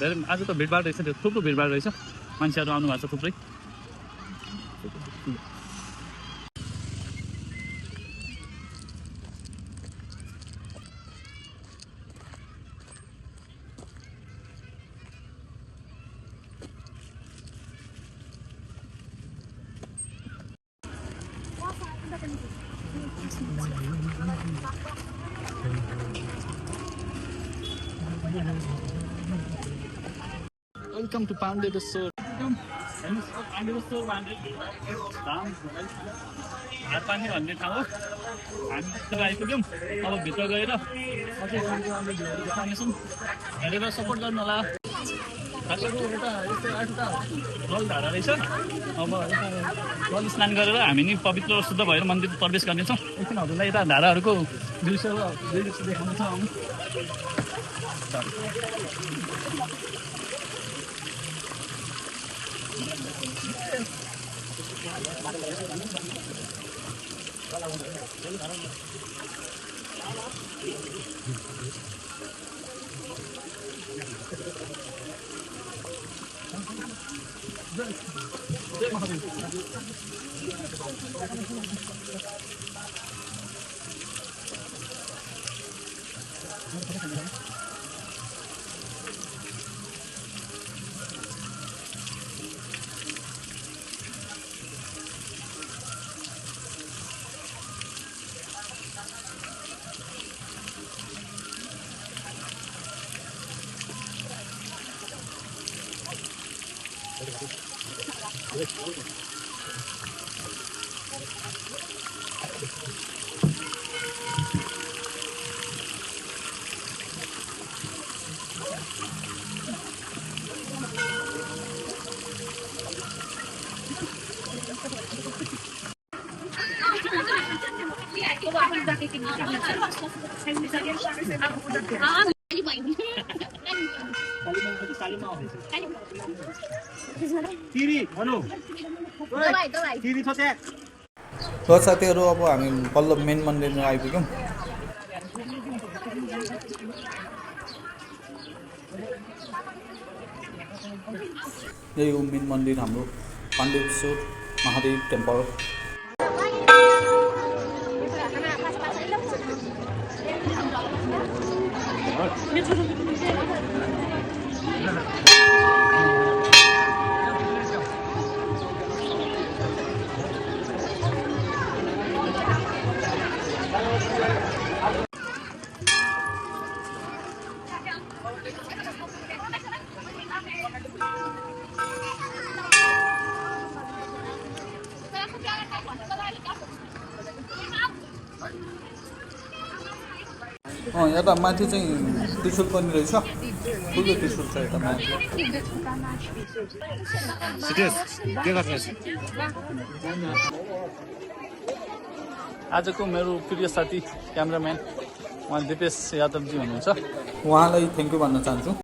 धेरै आज त भिडभाड रहेछ, त्यो थुप्रो भिडभाड रहेछ, मान्छेहरू आउनु भएको छ थुप्रै। Welcome to Pounded Store. हात पानी भन्ने ठाउँ हो, हामी आइपुग्यौँ। अब भित्र गएर देखाउनेछौँ, हेरेर सपोर्ट गर्नु होला। जलधारा रहेछ, अब जल स्नान गरेर हामी नि पवित्र शुद्ध भएर मन्दिर प्रवेश गर्नेछौँ। एकछिन हजुरलाई यता धाराहरूको दृश्य देखाउनेछौँ। ल साथीहरू, अब हामी बल्ल मेन मन्दिरमा आइपुग्यौँ। यही हो मेन मन्दिर हाम्रो पाण्डेश्वर महादेव टेम्पल। यता माथि चाहिँ त्रिशुल पनि रहेछ, ठुलो त्रिशुल छ यता माथि। आजको मेरो प्रिय साथी क्यामेराम्यान उहाँ दिपेश यादवजी हुनुहुन्छ, उहाँलाई थ्याङ्क यू भन्न चाहन्छु।